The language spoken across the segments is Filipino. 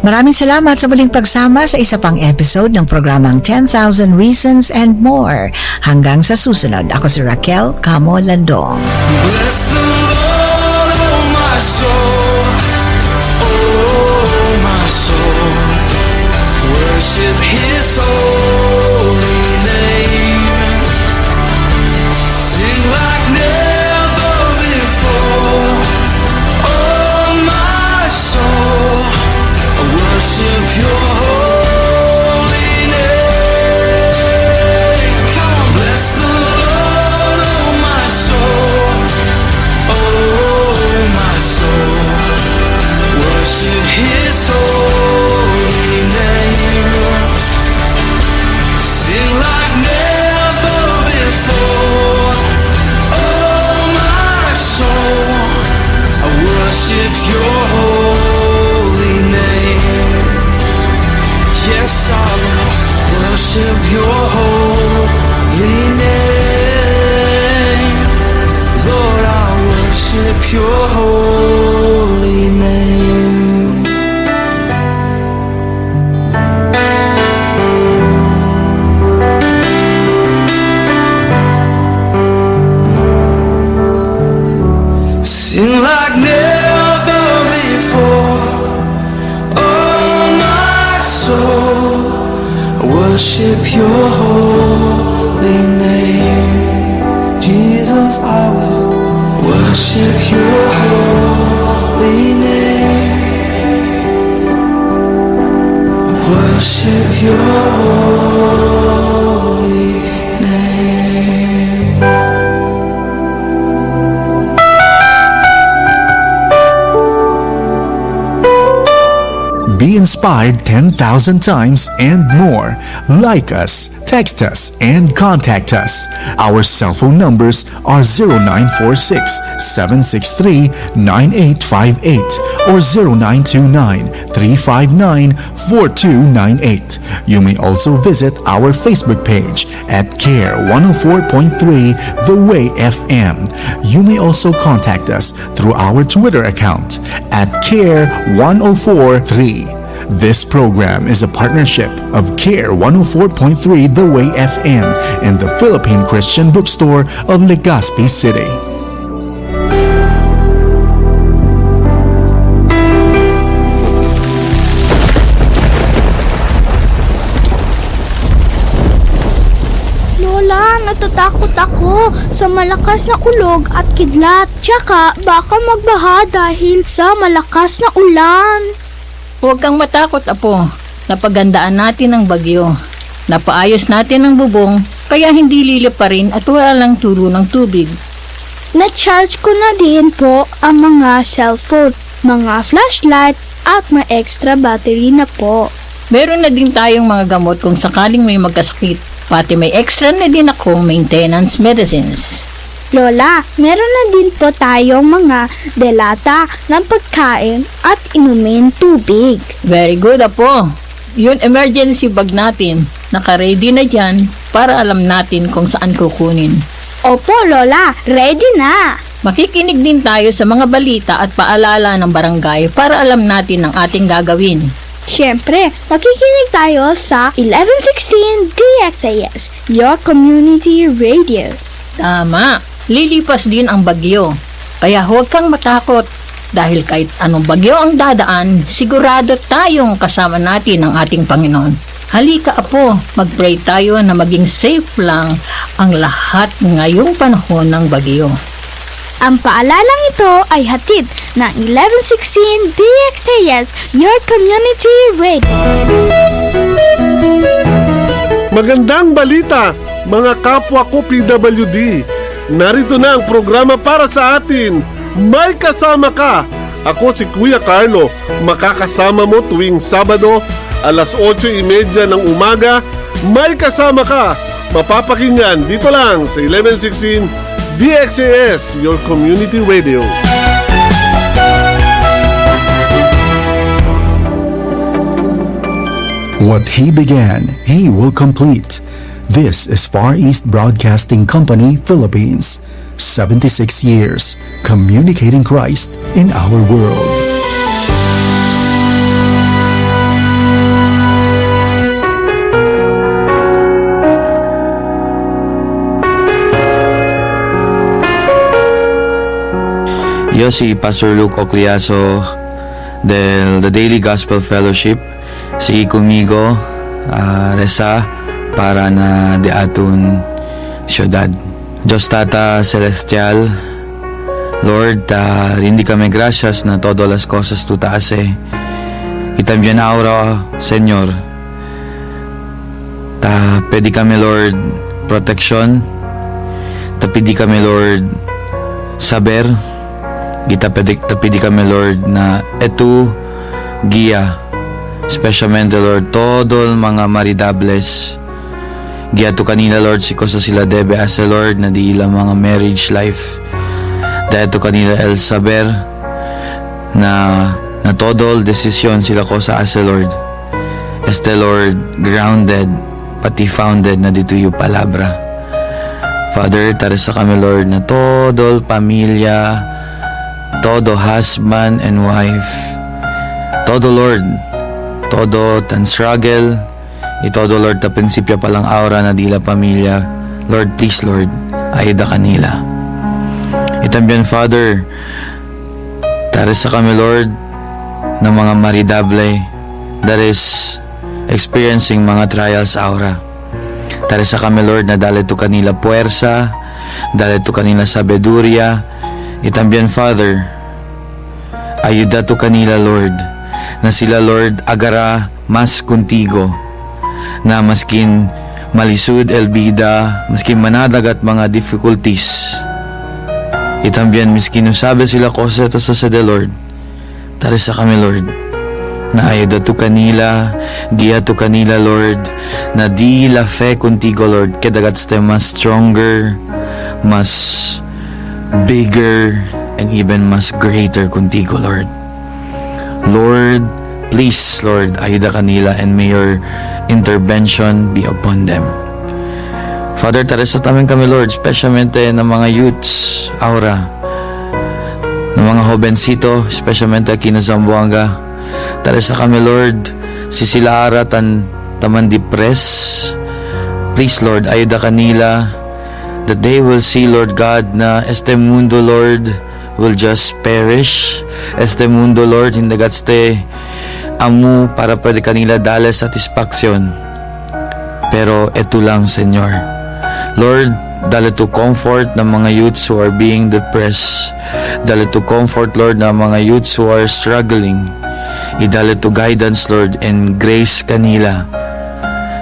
Maraming salamat sa muling pagsama sa isa pang episode ng programang 10,000 Reasons and More. Hanggang sa susunod, ako si Raquel Camo Landong. Bless the Lord, oh my soul, oh my soul, worship His holy name, sing like never before, oh my soul, worship Your holy name. Come on, bless the Lord, oh my soul, oh my soul, worship His holy name, sing like never before, oh my soul, I worship Your holy name. Yes, I will worship Your holy name. Lord, I worship Your holy name. Sing like never before, oh my soul, worship Your holy name. Jesus, I will worship Your holy name, worship Your holy name. Be inspired 10,000 times and more. Like us, text us, and contact us. Our cell phone numbers are 0946-763-9858 or 0929-359-4298. You may also visit our Facebook page at CARE 104.3 The Way FM. You may also contact us through our Twitter account at CARE 104.3. This program is a partnership of CARE 104.3 The Way FM and the Philippine Christian Bookstore of Legazpi City. Lola, natatakot ako sa malakas na kulog at kidlat. Tsaka baka magbaha dahil sa malakas na ulan. Huwag kang matakot, Apo. Napagandaan natin ang bagyo. Napaayos natin ang bubong, kaya hindi lilip pa rin at wala lang tulo ng tubig. Na-charge ko na din po ang mga cellphone, mga flashlight at may extra battery na po. Meron na din tayong mga gamot kung sakaling may magkasakit. Pati may extra na din akong maintenance medicines. Lola, meron na din po tayong mga delata ng pagkain at inumin tubig. Very good, Apo. Yun emergency bag natin. Naka-ready na dyan para alam natin kung saan kukunin. Opo, Lola, ready na. Makikinig din tayo sa mga balita at paalala ng barangay para alam natin ang ating gagawin. Siyempre, makikinig tayo sa 1116 DXAS, Your Community Radio. Tama. Lilipas din ang bagyo. Kaya huwag kang matakot. Dahil kahit anong bagyo ang dadaan, sigurado tayong kasama natin ang ating Panginoon. Halika, Apo, mag-pray tayo na maging safe lang ang lahat ngayong panahon ng bagyo. Ang paalalang ito ay hatid ng 1116 DXAS, Your Community Radio. Magandang balita, mga kapwa ko PWD. Narito na ang programa para sa atin. May kasama ka. Ako si Kuya Carlo. Makakasama mo tuwing Sabado, alas 8:30 ng umaga. May kasama ka. Mapapakinggan dito lang sa 1116 DXAS, Your Community Radio. What He began, He will complete. This is Far East Broadcasting Company, Philippines. 76 years communicating Christ in our world. Io si Pastor Luke Ocliaso del The Daily Gospel Fellowship. Si kumigo resa para na de atun syudad. Diyos Tata Celestial, Lord, rindi kami gracias na todo las cosas tu taase. Y también ahora, Señor, pedi kami, Lord, protection. Pedi kami, Lord, saber. Pedi kami, Lord, na etu guia. Especialmente, Lord, todo mga maridables. Guia tu kanila, Lord, si cosa sila debe hacer, Lord, na di ilang mga marriage life. Dahil tu kanila el saber na todo desisyon sila cosa hacer, Lord. Este, Lord, grounded, pati founded na dito yung palabra. Father, tarisa kami, Lord, na todo pamilya, todo husband and wife, todo, Lord, todo tan struggle, todo, Lord, ta prinsipyo palang aura na dila pamilya. Lord, please, Lord, ayuda kanila. También, Father, tarisa kami, Lord, ng mga maridable that is experiencing mga trials aura. Tarisa kami, Lord, na dali to kanila puwersa, dali to kanila sabeduria. También, Father, ayuda to kanila, Lord, na sila, Lord, agara mas kuntigo, na maskin malisud elbida, maskin manadagat mga difficulties. También, miskin sabi sila cosa ito sa de Lord, tarisa kami, Lord, na ayuda to kanila, giya to kanila, Lord, na di la fe contigo, Lord, kedagat ste mas stronger, mas bigger, and even mas greater contigo, Lord. Lord, please, Lord, ayuda kanila, and may your intervention be upon them. Father, tarisa tamin kami, Lord, especialmente ng mga youths, aura, ng mga jovencito, especialmente aquí na Zamboanga. Tarisa kami, Lord, si sila ara taman depressed. Please, Lord, ayuda kanila, that they will see, Lord God, na este mundo, Lord, will just perish. Este mundo, Lord, hindi gatste amu para pwede kanila dale satisfaction. Pero ito lang, Senyor. Lord, dali to comfort ng mga youths who are being depressed. Dali to comfort, Lord, ng mga youths who are struggling. Idali to guidance, Lord, and grace kanila.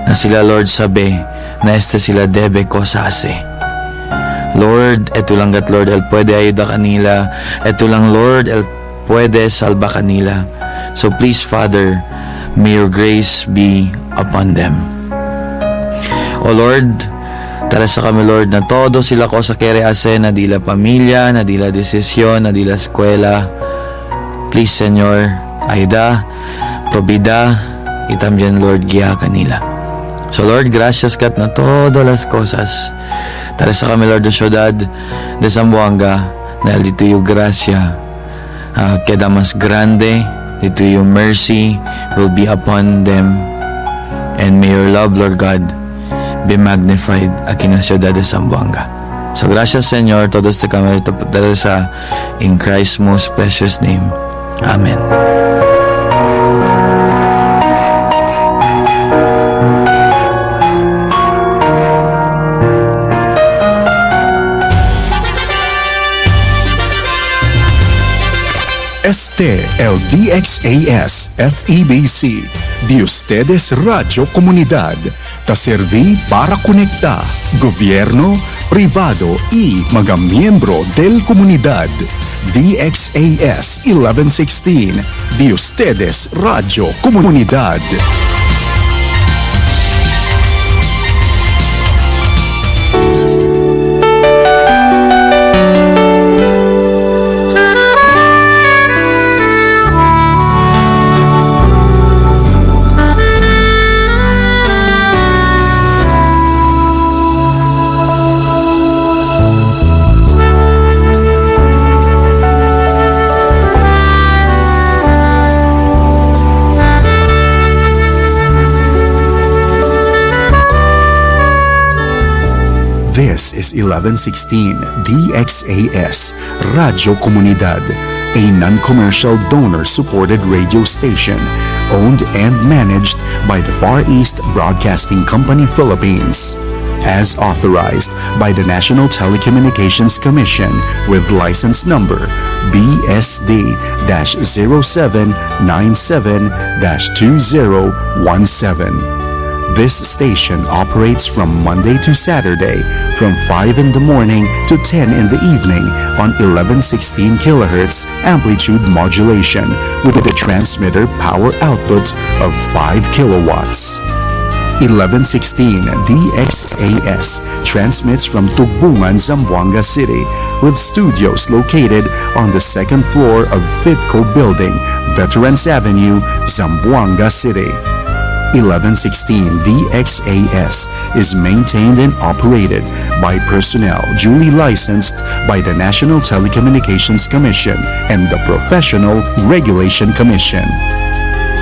Na sila, Lord, sabi, na este sila debe ko sase. Lord, eto lang gat, Lord, el pwede ayuda kanila. Eto lang, Lord, el pwede salba kanila. So please, Father, may your grace be upon them. O Lord, tarasa kami, Lord, na todo sila ko sa kere ase, na dila pamilya, na dila desisyon, na dila eskwela. Please, Senyor, ayuda, probida, también, Lord, giya kanila. So, Lord, gracias kat na todo las cosas. Tarasa kami, Lord, de ciudad de Zamboanga, na dito yung gracia, queda mas grande, dito yung mercy will be upon them, and may your love, Lord God, be magnified aquí en la ciudad de Zamboanga. So, gracias, Señor, todos te kami sa in Christ's most precious name. Amen. Este el DXAS FEBC de ustedes Radio Comunidad. Te serví para conectar gobierno, privado y mga miembro del comunidad. DXAS 1116 de ustedes Radio Comunidad. This is 1116 DXAS Radio Comunidad, a non-commercial donor-supported radio station owned and managed by the Far East Broadcasting Company Philippines, as authorized by the National Telecommunications Commission with license number BSD-0797-2017. This station operates from Monday to Saturday from 5 in the morning to 10 in the evening on 1116 kHz amplitude modulation with a transmitter power output of 5 kilowatts. 1116 DXAS transmits from Tugbungan, Zamboanga City with studios located on the second floor of Fitco Building, Veterans Avenue, Zamboanga City. 1116 DXAS is maintained and operated by personnel duly licensed by the National Telecommunications Commission and the Professional Regulation Commission.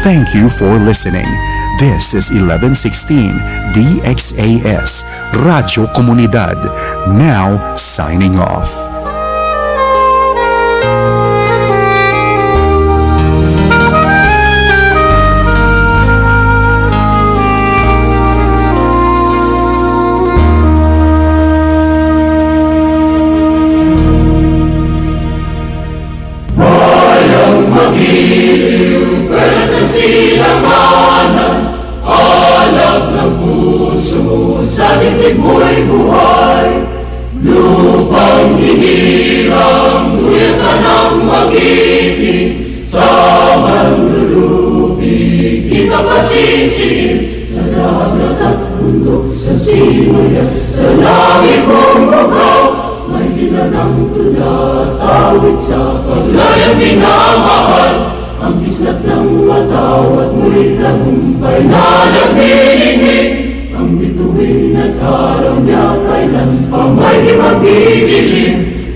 Thank you for listening. This is 1116 DXAS Radio Comunidad, now signing off.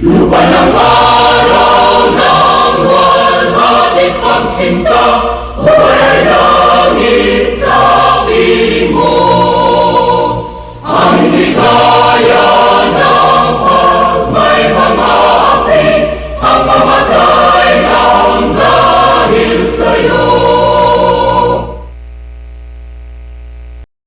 Lupa ng araw ng walhati pagsinta,